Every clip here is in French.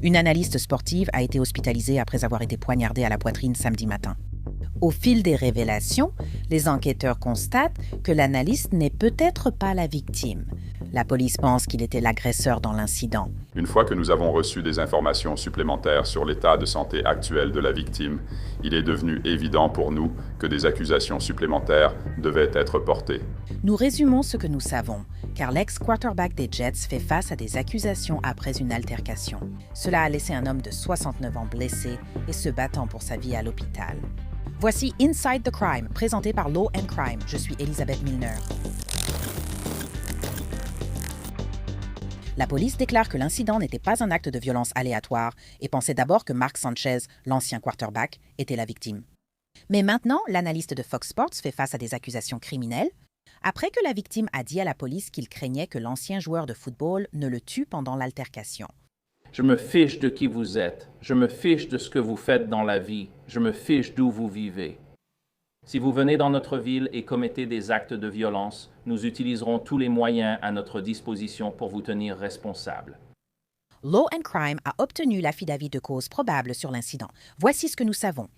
Une analyste sportive a été hospitalisée après avoir été poignardée à la poitrine samedi matin. Au fil des révélations, les enquêteurs constatent que l'analyste n'est peut-être pas la victime. La police pense qu'il était l'agresseur dans l'incident. Une fois que nous avons reçu des informations supplémentaires sur l'état de santé actuel de la victime, il est devenu évident pour nous que des accusations supplémentaires devaient être portées. Nous résumons ce que nous savons, car l'ex-quarterback des Jets fait face à des accusations après une altercation. Cela a laissé un homme de 69 ans blessé et se battant pour sa vie à l'hôpital. Voici Inside the Crime, présenté par Law & Crime. Je suis Elisabeth Milner. La police déclare que l'incident n'était pas un acte de violence aléatoire et pensait d'abord que Mark Sanchez, l'ancien quarterback, était la victime. Mais maintenant, l'analyste de Fox Sports fait face à des accusations criminelles après que la victime a dit à la police qu'il craignait que l'ancien joueur de football ne le tue pendant l'altercation. Je me fiche de qui vous êtes. Je me fiche de ce que vous faites dans la vie. Je me fiche d'où vous vivez. Si vous venez dans notre ville et commettez des actes de violence, nous utiliserons tous les moyens à notre disposition pour vous tenir responsable. Law & Crime a obtenu l'affidavit de cause probable sur l'incident. Voici ce que nous savons.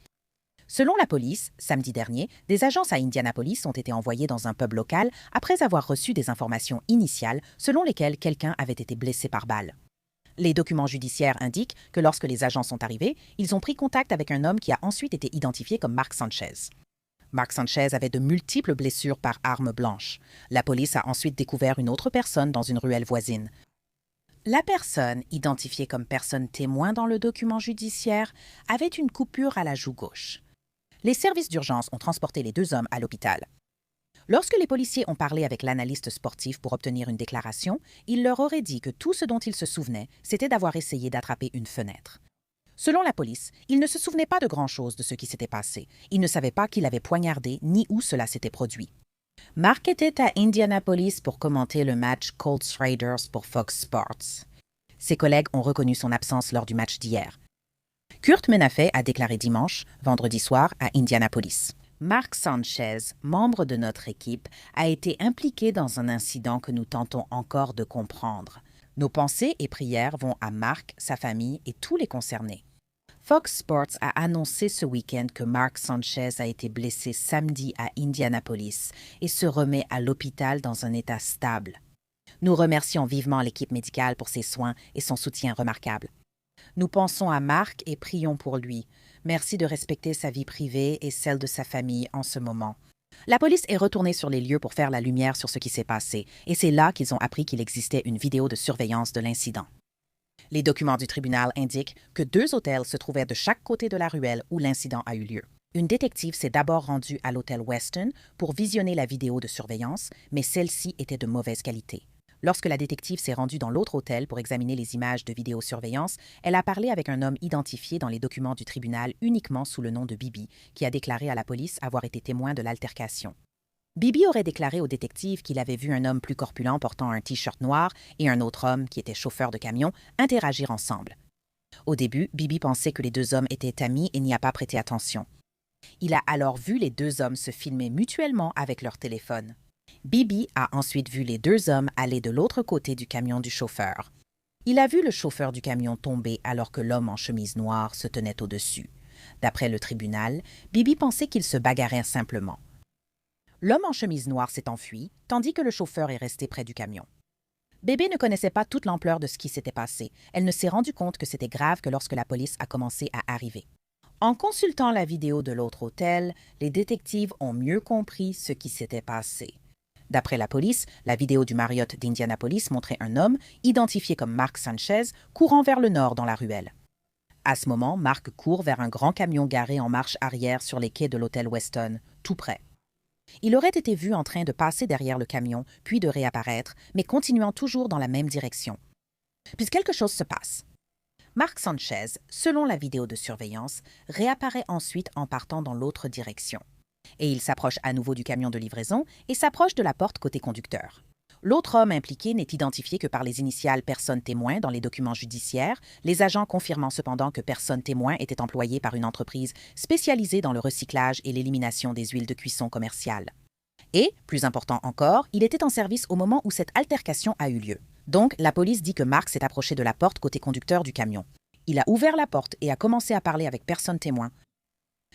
Selon la police, samedi dernier, des agences à Indianapolis ont été envoyées dans un pub local après avoir reçu des informations initiales selon lesquelles quelqu'un avait été blessé par balle. Les documents judiciaires indiquent que lorsque les agents sont arrivés, ils ont pris contact avec un homme qui a ensuite été identifié comme Mark Sanchez. Mark Sanchez avait de multiples blessures par arme blanche. La police a ensuite découvert une autre personne dans une ruelle voisine. La personne, identifiée comme personne témoin dans le document judiciaire, avait une coupure à la joue gauche. Les services d'urgence ont transporté les deux hommes à l'hôpital. Lorsque les policiers ont parlé avec l'analyste sportif pour obtenir une déclaration, il leur aurait dit que tout ce dont ils se souvenaient, c'était d'avoir essayé d'attraper une fenêtre. Selon la police, il ne se souvenait pas de grand-chose de ce qui s'était passé. Il ne savait pas qu'il avait poignardé ni où cela s'était produit. Mark était à Indianapolis pour commenter le match Colts Raiders pour Fox Sports. Ses collègues ont reconnu son absence lors du match d'hier. Kurt Menafee a déclaré dimanche, vendredi soir, à Indianapolis. Mark Sanchez, membre de notre équipe, a été impliqué dans un incident que nous tentons encore de comprendre. Nos pensées et prières vont à Mark, sa famille et tous les concernés. Fox Sports a annoncé ce week-end que Mark Sanchez a été blessé samedi à Indianapolis et se remet à l'hôpital dans un état stable. Nous remercions vivement l'équipe médicale pour ses soins et son soutien remarquable. Nous pensons à Mark et prions pour lui. Merci de respecter sa vie privée et celle de sa famille en ce moment. La police est retournée sur les lieux pour faire la lumière sur ce qui s'est passé, et c'est là qu'ils ont appris qu'il existait une vidéo de surveillance de l'incident. Les documents du tribunal indiquent que 2 hôtels se trouvaient de chaque côté de la ruelle où l'incident a eu lieu. Une détective s'est d'abord rendue à l'hôtel Weston pour visionner la vidéo de surveillance, mais celle-ci était de mauvaise qualité. Lorsque la détective s'est rendue dans l'autre hôtel pour examiner les images de vidéosurveillance, elle a parlé avec un homme identifié dans les documents du tribunal uniquement sous le nom de Bibi, qui a déclaré à la police avoir été témoin de l'altercation. Bibi aurait déclaré au détective qu'il avait vu un homme plus corpulent portant un T-shirt noir et un autre homme, qui était chauffeur de camion, interagir ensemble. Au début, Bibi pensait que les 2 hommes étaient amis et n'y a pas prêté attention. Il a alors vu les 2 hommes se filmer mutuellement avec leur téléphone. Bibi a ensuite vu les 2 hommes aller de l'autre côté du camion du chauffeur. Il a vu le chauffeur du camion tomber alors que l'homme en chemise noire se tenait au-dessus. D'après le tribunal, Bibi pensait qu'ils se bagarraient simplement. L'homme en chemise noire s'est enfui, tandis que le chauffeur est resté près du camion. Bébé ne connaissait pas toute l'ampleur de ce qui s'était passé. Elle ne s'est rendue compte que c'était grave que lorsque la police a commencé à arriver. En consultant la vidéo de l'autre hôtel, les détectives ont mieux compris ce qui s'était passé. D'après la police, la vidéo du Marriott d'Indianapolis montrait un homme, identifié comme Mark Sanchez, courant vers le nord dans la ruelle. À ce moment, Mark court vers un grand camion garé en marche arrière sur les quais de l'hôtel Weston, tout près. Il aurait été vu en train de passer derrière le camion, puis de réapparaître, mais continuant toujours dans la même direction. Puis quelque chose se passe. Mark Sanchez, selon la vidéo de surveillance, réapparaît ensuite en partant dans l'autre direction. Et il s'approche à nouveau du camion de livraison et s'approche de la porte côté conducteur. L'autre homme impliqué n'est identifié que par les initiales personne témoin dans les documents judiciaires, les agents confirmant cependant que personne témoin était employé par une entreprise spécialisée dans le recyclage et l'élimination des huiles de cuisson commerciales. Et, plus important encore, il était en service au moment où cette altercation a eu lieu. Donc, la police dit que Mark s'est approché de la porte côté conducteur du camion. Il a ouvert la porte et a commencé à parler avec personne témoin.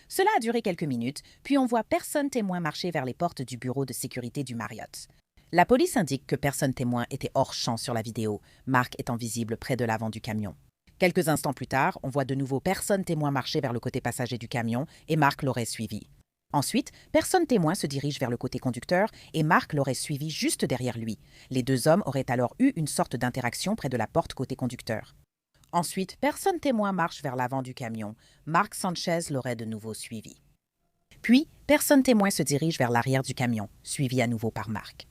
Cela a duré quelques minutes, puis on voit personne témoin marcher vers les portes du bureau de sécurité du Marriott. La police indique que personne témoin était hors champ sur la vidéo, Mark étant visible près de l'avant du camion. Quelques instants plus tard, on voit de nouveau personne témoin marcher vers le côté passager du camion et Mark l'aurait suivi. Ensuite, personne témoin se dirige vers le côté conducteur et Mark l'aurait suivi juste derrière lui. Les deux hommes auraient alors eu une sorte d'interaction près de la porte côté conducteur. Ensuite, personne témoin marche vers l'avant du camion. Mark Sanchez l'aurait de nouveau suivi. Puis, personne témoin se dirige vers l'arrière du camion, suivi à nouveau par Mark.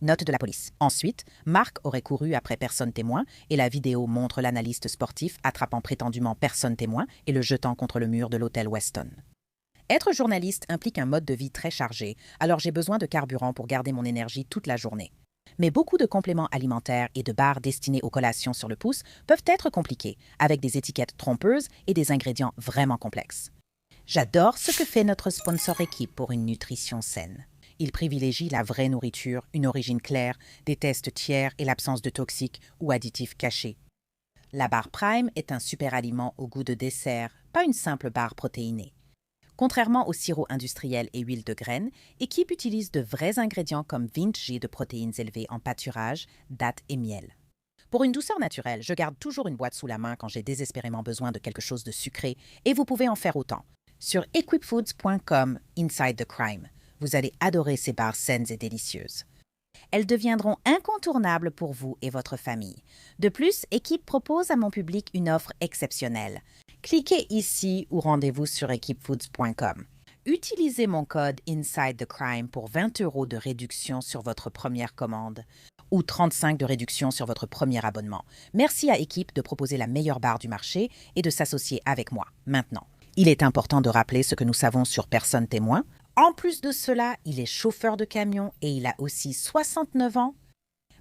Note de la police. Ensuite, Mark aurait couru après personne témoin et la vidéo montre l'analyste sportif attrapant prétendument personne témoin et le jetant contre le mur de l'hôtel Weston. Être journaliste implique un mode de vie très chargé, alors j'ai besoin de carburant pour garder mon énergie toute la journée. Mais beaucoup de compléments alimentaires et de barres destinées aux collations sur le pouce peuvent être compliqués, avec des étiquettes trompeuses et des ingrédients vraiment complexes. J'adore ce que fait notre sponsor équipe pour une nutrition saine. Il privilégie la vraie nourriture, une origine claire, des tests tiers et l'absence de toxiques ou additifs cachés. La barre Prime est un super aliment au goût de dessert, pas une simple barre protéinée. Contrairement au sirop industriel et huile de graines, Équipe utilise de vrais ingrédients comme Vinci de protéines élevées en pâturage, dattes et miel. Pour une douceur naturelle, je garde toujours une boîte sous la main quand j'ai désespérément besoin de quelque chose de sucré et vous pouvez en faire autant. Sur equipfoods.com, Inside the Crime, vous allez adorer ces barres saines et délicieuses. Elles deviendront incontournables pour vous et votre famille. De plus, Équipe propose à mon public une offre exceptionnelle. Cliquez ici ou rendez-vous sur equipfoods.com. Utilisez mon code Inside the Crime pour 20 € de réduction sur votre première commande ou 35 € de réduction sur votre premier abonnement. Merci à Équipe de proposer la meilleure barre du marché et de s'associer avec moi maintenant. Il est important de rappeler ce que nous savons sur personne témoin. En plus de cela, il est chauffeur de camion et il a aussi 69 ans.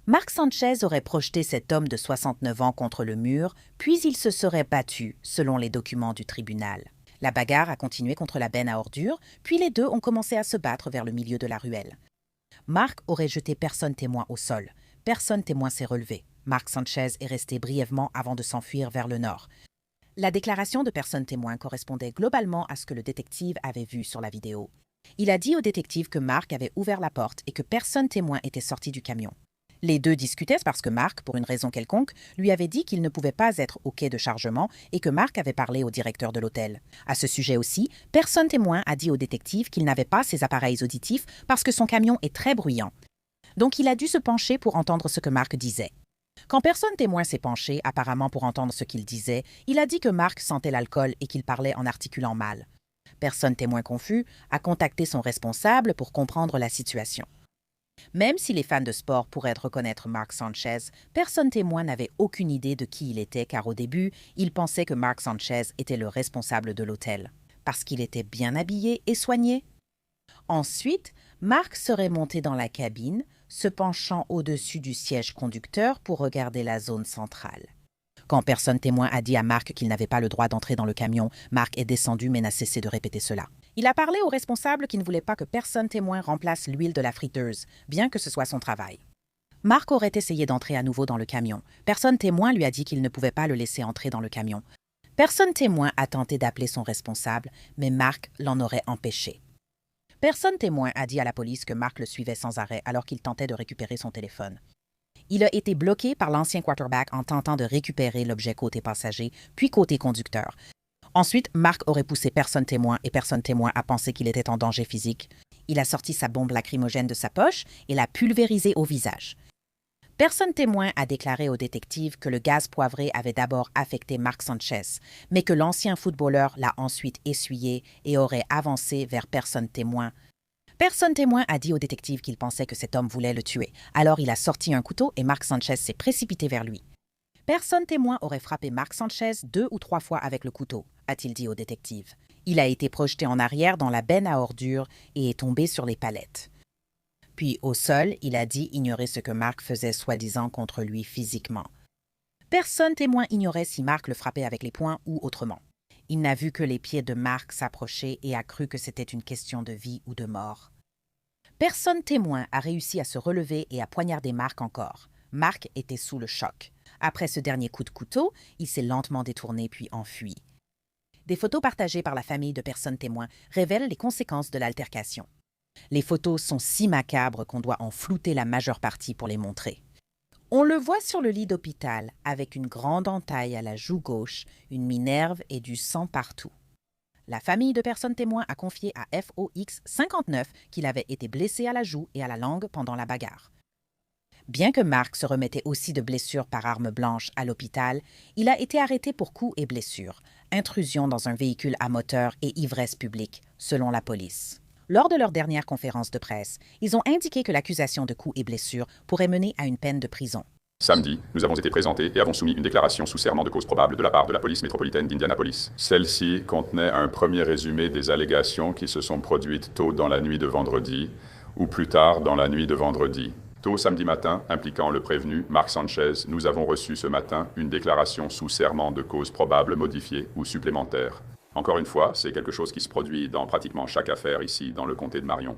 Mark Sanchez aurait projeté cet homme de 69 ans contre le mur, puis il se serait battu, selon les documents du tribunal. La bagarre a continué contre la benne à ordures, puis les deux ont commencé à se battre vers le milieu de la ruelle. Mark aurait jeté personne témoin au sol. Personne témoin s'est relevé. Mark Sanchez est resté brièvement avant de s'enfuir vers le nord. La déclaration de personne témoin correspondait globalement à ce que le détective avait vu sur la vidéo. Il a dit au détective que Mark avait ouvert la porte et que personne témoin était sorti du camion. Les deux discutaient parce que Mark, pour une raison quelconque, lui avait dit qu'il ne pouvait pas être au quai de chargement et que Mark avait parlé au directeur de l'hôtel. À ce sujet aussi, personne témoin a dit au détective qu'il n'avait pas ses appareils auditifs parce que son camion est très bruyant. Donc il a dû se pencher pour entendre ce que Mark disait. Quand personne témoin s'est penché, apparemment pour entendre ce qu'il disait, il a dit que Mark sentait l'alcool et qu'il parlait en articulant mal. Personne témoin confus a contacté son responsable pour comprendre la situation. Même si les fans de sport pourraient reconnaître Mark Sanchez, personne témoin n'avait aucune idée de qui il était car au début, il pensait que Mark Sanchez était le responsable de l'hôtel, parce qu'il était bien habillé et soigné. Ensuite, Mark serait monté dans la cabine, se penchant au-dessus du siège conducteur pour regarder la zone centrale. Quand personne témoin a dit à Mark qu'il n'avait pas le droit d'entrer dans le camion, Mark est descendu mais n'a cessé de répéter cela. Il a parlé au responsable qui ne voulait pas que personne témoin remplace l'huile de la friteuse, bien que ce soit son travail. Mark aurait essayé d'entrer à nouveau dans le camion. Personne témoin lui a dit qu'il ne pouvait pas le laisser entrer dans le camion. Personne témoin a tenté d'appeler son responsable, mais Mark l'en aurait empêché. Personne témoin a dit à la police que Mark le suivait sans arrêt alors qu'il tentait de récupérer son téléphone. Il a été bloqué par l'ancien quarterback en tentant de récupérer l'objet côté passager, puis côté conducteur. Ensuite, Mark aurait poussé personne témoin et personne témoin a pensé qu'il était en danger physique. Il a sorti sa bombe lacrymogène de sa poche et l'a pulvérisée au visage. Personne témoin a déclaré au détective que le gaz poivré avait d'abord affecté Mark Sanchez, mais que l'ancien footballeur l'a ensuite essuyé et aurait avancé vers personne témoin. Personne témoin a dit au détective qu'il pensait que cet homme voulait le tuer. Alors il a sorti un couteau et Mark Sanchez s'est précipité vers lui. Personne témoin aurait frappé Mark Sanchez 2 ou 3 fois avec le couteau, a-t-il dit au détective. Il a été projeté en arrière dans la benne à ordures et est tombé sur les palettes. Puis au sol, il a dit ignorer ce que Mark faisait soi-disant contre lui physiquement. Personne témoin ignorait si Mark le frappait avec les poings ou autrement. Il n'a vu que les pieds de Mark s'approcher et a cru que c'était une question de vie ou de mort. Personne témoin a réussi à se relever et à poignarder Mark encore. Mark était sous le choc. Après ce dernier coup de couteau, il s'est lentement détourné puis enfui. Des photos partagées par la famille de personnes témoins révèlent les conséquences de l'altercation. Les photos sont si macabres qu'on doit en flouter la majeure partie pour les montrer. On le voit sur le lit d'hôpital, avec une grande entaille à la joue gauche, une minerve et du sang partout. La famille de personnes témoins a confié à FOX 59 qu'il avait été blessé à la joue et à la langue pendant la bagarre. Bien que Mark se remettait aussi de blessures par arme blanche à l'hôpital, il a été arrêté pour coups et blessures, intrusion dans un véhicule à moteur et ivresse publique, selon la police. Lors de leur dernière conférence de presse, ils ont indiqué que l'accusation de coups et blessures pourrait mener à une peine de prison. Samedi, nous avons été présentés et avons soumis une déclaration sous serment de cause probable de la part de la police métropolitaine d'Indianapolis. Celle-ci contenait un premier résumé des allégations qui se sont produites tôt dans la nuit de vendredi ou plus tard dans la nuit de vendredi. Tôt samedi matin, impliquant le prévenu, Mark Sanchez, nous avons reçu ce matin une déclaration sous serment de cause probable modifiée ou supplémentaire. Encore une fois, c'est quelque chose qui se produit dans pratiquement chaque affaire ici, dans le comté de Marion.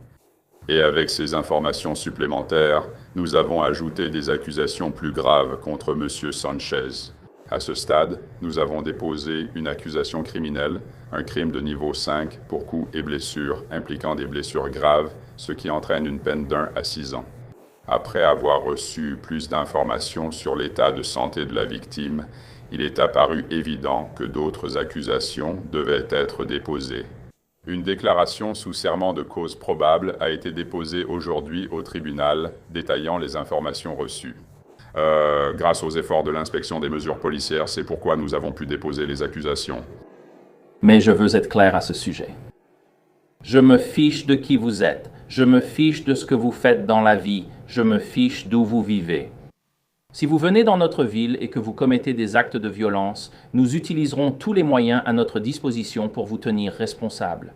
Et avec ces informations supplémentaires, nous avons ajouté des accusations plus graves contre M. Sanchez. À ce stade, nous avons déposé une accusation criminelle, un crime de niveau 5 pour coups et blessures impliquant des blessures graves, ce qui entraîne une peine d'1 à 6 ans. Après avoir reçu plus d'informations sur l'état de santé de la victime, il est apparu évident que d'autres accusations devaient être déposées. Une déclaration sous serment de cause probable a été déposée aujourd'hui au tribunal, détaillant les informations reçues. Grâce aux efforts de l'inspection des mesures policières, c'est pourquoi nous avons pu déposer les accusations. Mais je veux être clair à ce sujet. Je me fiche de qui vous êtes. Je me fiche de ce que vous faites dans la vie. Je me fiche d'où vous vivez. Si vous venez dans notre ville et que vous commettez des actes de violence, nous utiliserons tous les moyens à notre disposition pour vous tenir responsable.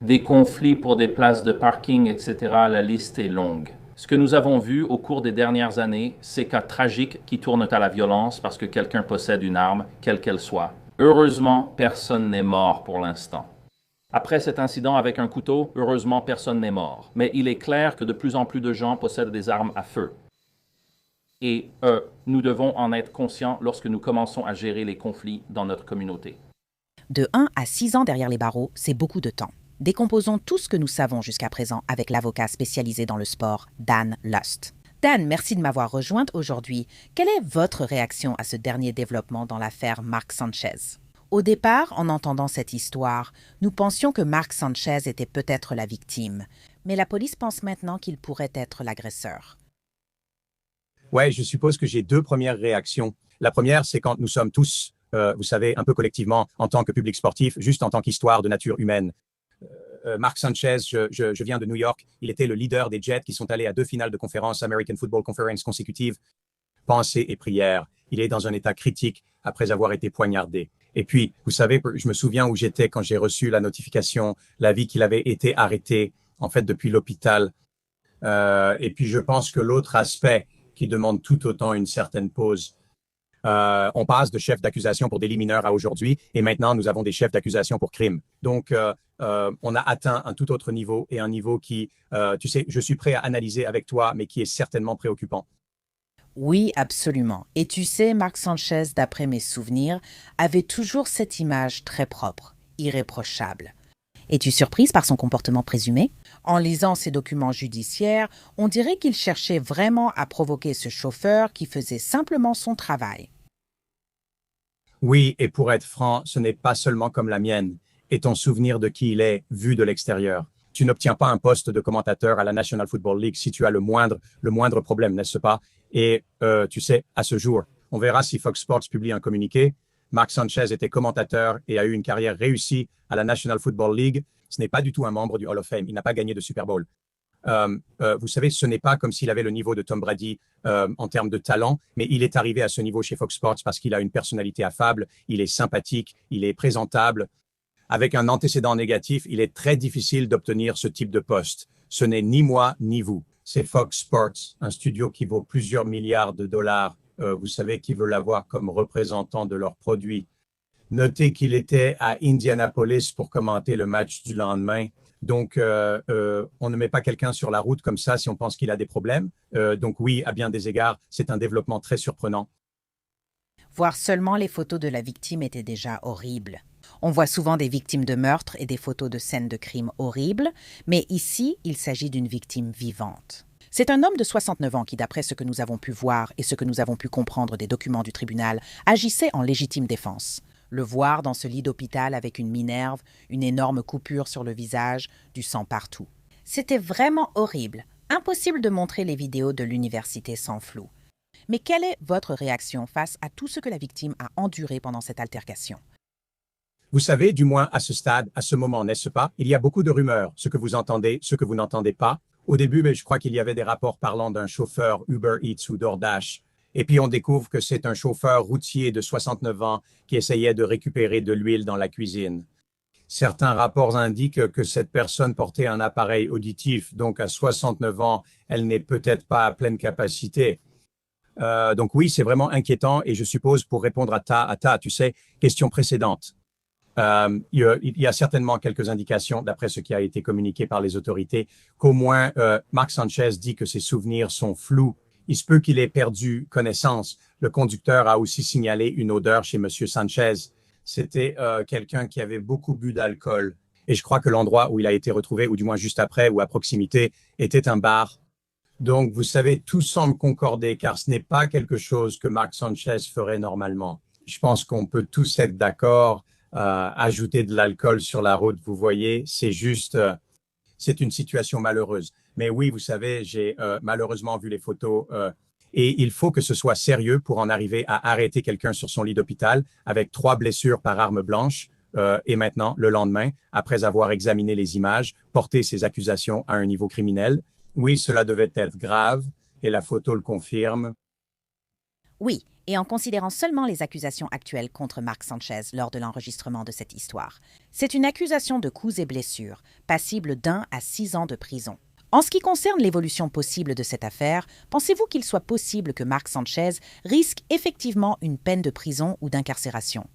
Des conflits pour des places de parking, etc., la liste est longue. Ce que nous avons vu au cours des dernières années, c'est cas tragiques qui tournent à la violence parce que quelqu'un possède une arme, quelle qu'elle soit. Heureusement, personne n'est mort pour l'instant. Après cet incident avec un couteau, heureusement, personne n'est mort. Mais il est clair que de plus en plus de gens possèdent des armes à feu. Et nous devons en être conscients lorsque nous commençons à gérer les conflits dans notre communauté. De 1 à 6 ans derrière les barreaux, c'est beaucoup de temps. Décomposons tout ce que nous savons jusqu'à présent avec l'avocat spécialisé dans le sport, Dan Lust. Dan, merci de m'avoir rejointe aujourd'hui. Quelle est votre réaction à ce dernier développement dans l'affaire Mark Sanchez? Au départ, en entendant cette histoire, nous pensions que Mark Sanchez était peut-être la victime, mais la police pense maintenant qu'il pourrait être l'agresseur. Ouais, je suppose que j'ai deux premières réactions. La première, c'est quand nous sommes tous, vous savez, un peu collectivement, en tant que public sportif, juste en tant qu'histoire de nature humaine. Mark Sanchez, je viens de New York. Il était le leader des Jets qui sont allés à 2 finales de conférence American Football Conference consécutives. Pensée et prière. Il est dans un état critique après avoir été poignardé. Et puis, vous savez, je me souviens où j'étais quand j'ai reçu la notification, l'avis qu'il avait été arrêté, en fait, depuis l'hôpital. Et puis, je pense que l'autre aspect qui demande tout autant une certaine pause. On passe de chef d'accusation pour délit mineur à aujourd'hui, et maintenant nous avons des chefs d'accusation pour crime. Donc, on a atteint un tout autre niveau, et un niveau qui, tu sais, je suis prêt à analyser avec toi, mais qui est certainement préoccupant. Oui, absolument. Et tu sais, Mark Sanchez, d'après mes souvenirs, avait toujours cette image très propre, irréprochable. Es-tu surprise par son comportement présumé? En lisant ses documents judiciaires, on dirait qu'il cherchait vraiment à provoquer ce chauffeur qui faisait simplement son travail. Oui, et pour être franc, ce n'est pas seulement comme la mienne et ton souvenir de qui il est vu de l'extérieur. Tu n'obtiens pas un poste de commentateur à la National Football League si tu as le moindre problème, n'est-ce pas? Et tu sais, à ce jour, on verra si Fox Sports publie un communiqué. Mark Sanchez était commentateur et a eu une carrière réussie à la National Football League. Ce n'est pas du tout un membre du Hall of Fame. Il n'a pas gagné de Super Bowl. Vous savez, ce n'est pas comme s'il avait le niveau de Tom Brady en termes de talent, mais il est arrivé à ce niveau chez Fox Sports parce qu'il a une personnalité affable, il est sympathique, il est présentable. Avec un antécédent négatif, il est très difficile d'obtenir ce type de poste. Ce n'est ni moi ni vous. C'est Fox Sports, un studio qui vaut plusieurs milliards de dollars. Vous savez, qui veulent l'avoir comme représentant de leurs produits. Notez qu'il était à Indianapolis pour commenter le match du lendemain. Donc, on ne met pas quelqu'un sur la route comme ça si on pense qu'il a des problèmes. Donc oui, à bien des égards, c'est un développement très surprenant. Voir seulement les photos de la victime était déjà horrible. On voit souvent des victimes de meurtre et des photos de scènes de crimes horribles, mais ici, il s'agit d'une victime vivante. C'est un homme de 69 ans qui, d'après ce que nous avons pu voir et ce que nous avons pu comprendre des documents du tribunal, agissait en légitime défense. Le voir dans ce lit d'hôpital avec une minerve, une énorme coupure sur le visage, du sang partout. C'était vraiment horrible. Impossible de montrer les vidéos de l'université sans flou. Mais quelle est votre réaction face à tout ce que la victime a enduré pendant cette altercation? Vous savez, du moins à ce stade, à ce moment, n'est-ce pas? Il y a beaucoup de rumeurs, ce que vous entendez, ce que vous n'entendez pas. Au début, mais je crois qu'il y avait des rapports parlant d'un chauffeur Uber Eats ou DoorDash. Et puis on découvre que c'est un chauffeur routier de 69 ans qui essayait de récupérer de l'huile dans la cuisine. Certains rapports indiquent que cette personne portait un appareil auditif, donc à 69 ans, elle n'est peut-être pas à pleine capacité. Donc oui, c'est vraiment inquiétant et je suppose pour répondre à ta, tu sais, question précédente. Il y a certainement quelques indications, d'après ce qui a été communiqué par les autorités, qu'au moins Mark Sanchez dit que ses souvenirs sont flous. Il se peut qu'il ait perdu connaissance. Le conducteur a aussi signalé une odeur chez M. Sanchez. C'était quelqu'un qui avait beaucoup bu d'alcool. Et je crois que l'endroit où il a été retrouvé, ou du moins juste après ou à proximité, était un bar. Donc, vous savez, tout semble concorder, car ce n'est pas quelque chose que Mark Sanchez ferait normalement. Je pense qu'on peut tous être d'accord. Ajouter de l'alcool sur la route, vous voyez, c'est juste, c'est une situation malheureuse. Mais oui, vous savez, j'ai malheureusement vu les photos et il faut que ce soit sérieux pour en arriver à arrêter quelqu'un sur son lit d'hôpital avec 3 blessures par arme blanche et maintenant, le lendemain, après avoir examiné les images, porter ces accusations à un niveau criminel. Oui, cela devait être grave et la photo le confirme. Oui, et en considérant seulement les accusations actuelles contre Mark Sanchez lors de l'enregistrement de cette histoire. C'est une accusation de coups et blessures, passible d'1 à 6 ans de prison. En ce qui concerne l'évolution possible de cette affaire, pensez-vous qu'il soit possible que Mark Sanchez risque effectivement une peine de prison ou d'incarcération?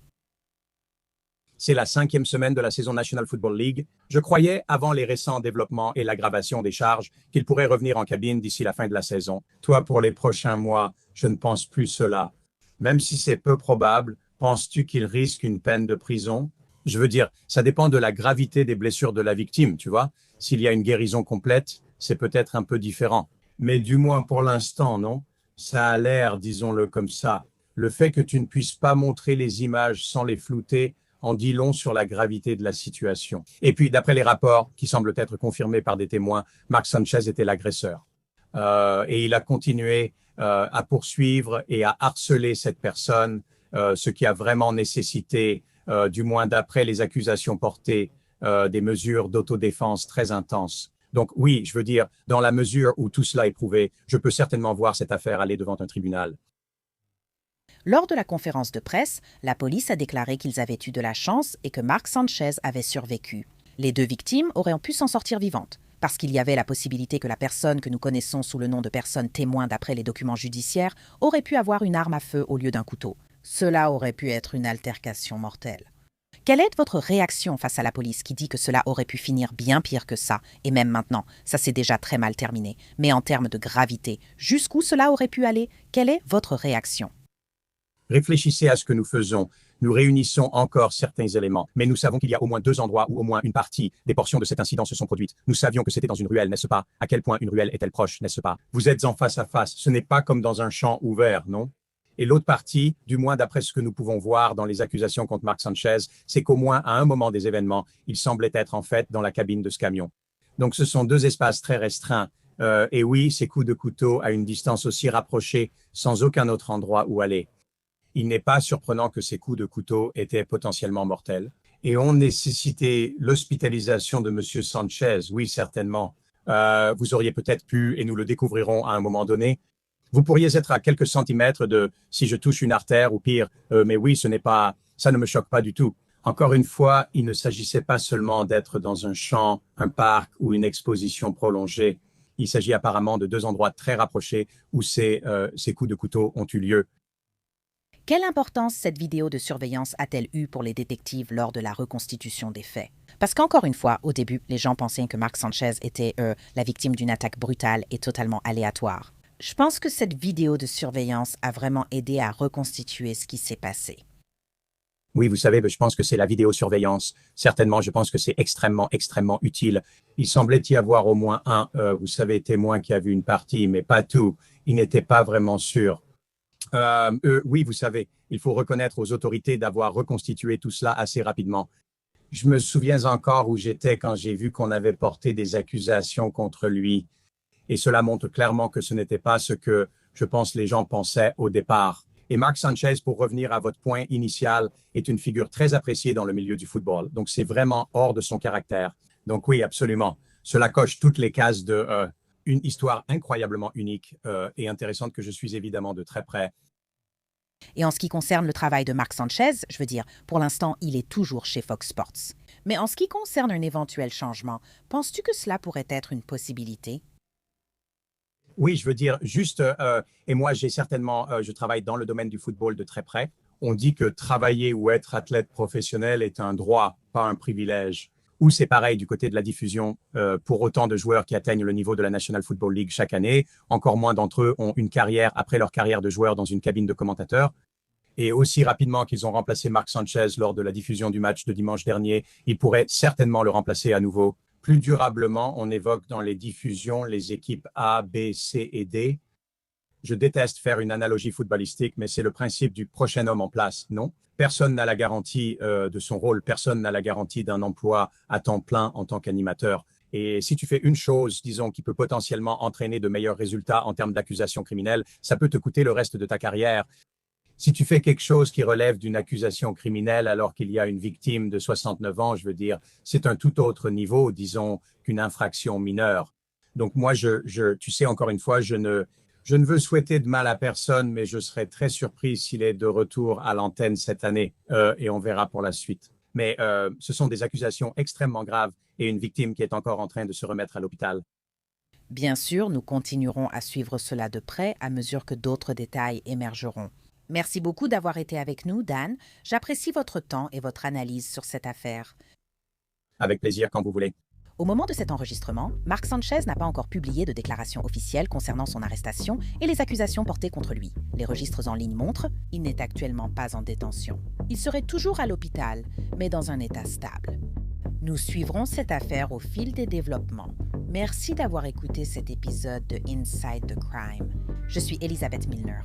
C'est la 5e semaine de la saison National Football League. Je croyais, avant les récents développements et l'aggravation des charges, qu'il pourrait revenir en cabine d'ici la fin de la saison. Toi, pour les prochains mois, je ne pense plus cela. Même si c'est peu probable, penses-tu qu'il risque une peine de prison? Je veux dire, ça dépend de la gravité des blessures de la victime, tu vois. S'il y a une guérison complète, c'est peut-être un peu différent. Mais du moins pour l'instant, non? Ça a l'air, disons-le comme ça. Le fait que tu ne puisses pas montrer les images sans les flouter en dit long sur la gravité de la situation. Et puis, d'après les rapports qui semblent être confirmés par des témoins, Mark Sanchez était l'agresseur. Et il a continué à poursuivre et à harceler cette personne, ce qui a vraiment nécessité, du moins d'après les accusations portées, des mesures d'autodéfense très intenses. Donc oui, je veux dire, dans la mesure où tout cela est prouvé, je peux certainement voir cette affaire aller devant un tribunal. Lors de la conférence de presse, la police a déclaré qu'ils avaient eu de la chance et que Mark Sanchez avait survécu. Les 2 victimes auraient pu s'en sortir vivantes, parce qu'il y avait la possibilité que la personne que nous connaissons sous le nom de personne témoin d'après les documents judiciaires aurait pu avoir une arme à feu au lieu d'un couteau. Cela aurait pu être une altercation mortelle. Quelle est votre réaction face à la police qui dit que cela aurait pu finir bien pire que ça, et même maintenant, ça s'est déjà très mal terminé, mais en termes de gravité, jusqu'où cela aurait pu aller? Quelle est votre réaction? Réfléchissez à ce que nous faisons. Nous réunissons encore certains éléments, mais nous savons qu'il y a au moins 2 endroits où au moins une partie des portions de cet incident se sont produites. Nous savions que c'était dans une ruelle, n'est-ce pas? À quel point une ruelle est-elle proche, n'est-ce pas? Vous êtes en face à face. Ce n'est pas comme dans un champ ouvert, non? Et l'autre partie, du moins d'après ce que nous pouvons voir dans les accusations contre Mark Sanchez, c'est qu'au moins à un moment des événements, il semblait être en fait dans la cabine de ce camion. Donc ce sont 2 espaces très restreints. Et oui, ces coups de couteau à une distance aussi rapprochée, sans aucun autre endroit où aller. Il n'est pas surprenant que ces coups de couteau étaient potentiellement mortels et ont nécessité l'hospitalisation de M. Sanchez. Oui, certainement. Vous auriez peut-être pu, et nous le découvrirons à un moment donné, vous pourriez être à quelques centimètres de si je touche une artère ou pire. Mais oui, ça ne me choque pas du tout. Encore une fois, il ne s'agissait pas seulement d'être dans un champ, un parc ou une exposition prolongée. Il s'agit apparemment de 2 endroits très rapprochés où ces coups de couteau ont eu lieu. Quelle importance cette vidéo de surveillance a-t-elle eue pour les détectives lors de la reconstitution des faits? Parce qu'encore une fois, au début, les gens pensaient que Mark Sanchez était la victime d'une attaque brutale et totalement aléatoire. Je pense que cette vidéo de surveillance a vraiment aidé à reconstituer ce qui s'est passé. Oui, vous savez, je pense que c'est la vidéosurveillance. Certainement, je pense que c'est extrêmement, extrêmement utile. Il semblait y avoir au moins un, vous savez, témoin qui a vu une partie, mais pas tout. Il n'était pas vraiment sûr. Oui, vous savez, il faut reconnaître aux autorités d'avoir reconstitué tout cela assez rapidement. Je me souviens encore où j'étais quand j'ai vu qu'on avait porté des accusations contre lui. Et cela montre clairement que ce n'était pas ce que, je pense, les gens pensaient au départ. Et Mark Sanchez, pour revenir à votre point initial, est une figure très appréciée dans le milieu du football. Donc, c'est vraiment hors de son caractère. Donc, oui, absolument. Cela coche toutes les cases de une histoire incroyablement unique et intéressante que je suis évidemment de très près. Et en ce qui concerne le travail de Mark Sanchez, je veux dire, pour l'instant, il est toujours chez Fox Sports. Mais en ce qui concerne un éventuel changement, penses-tu que cela pourrait être une possibilité? Oui, je veux dire, juste, et moi, j'ai certainement, je travaille dans le domaine du football de très près. On dit que travailler ou être athlète professionnel est un droit, pas un privilège. Ou c'est pareil du côté de la diffusion, pour autant de joueurs qui atteignent le niveau de la National Football League chaque année, encore moins d'entre eux ont une carrière après leur carrière de joueur dans une cabine de commentateur. Et aussi rapidement qu'ils ont remplacé Mark Sanchez lors de la diffusion du match de dimanche dernier, ils pourraient certainement le remplacer à nouveau. Plus durablement, on évoque dans les diffusions les équipes A, B, C et D. Je déteste faire une analogie footballistique, mais c'est le principe du prochain homme en place, non? Personne n'a la garantie de son rôle, personne n'a la garantie d'un emploi à temps plein en tant qu'animateur. Et si tu fais une chose, disons, qui peut potentiellement entraîner de meilleurs résultats en termes d'accusations criminelles, ça peut te coûter le reste de ta carrière. Si tu fais quelque chose qui relève d'une accusation criminelle alors qu'il y a une victime de 69 ans, je veux dire, c'est un tout autre niveau, disons, qu'une infraction mineure. Donc moi, tu sais, encore une fois, je ne veux souhaiter de mal à personne, mais je serais très surpris s'il est de retour à l'antenne cette année et on verra pour la suite. Mais ce sont des accusations extrêmement graves et une victime qui est encore en train de se remettre à l'hôpital. Bien sûr, nous continuerons à suivre cela de près à mesure que d'autres détails émergeront. Merci beaucoup d'avoir été avec nous, Dan. J'apprécie votre temps et votre analyse sur cette affaire. Avec plaisir quand vous voulez. Au moment de cet enregistrement, Mark Sanchez n'a pas encore publié de déclaration officielle concernant son arrestation et les accusations portées contre lui. Les registres en ligne montrent qu'il n'est actuellement pas en détention. Il serait toujours à l'hôpital, mais dans un état stable. Nous suivrons cette affaire au fil des développements. Merci d'avoir écouté cet épisode de Inside the Crime. Je suis Elisabeth Milner.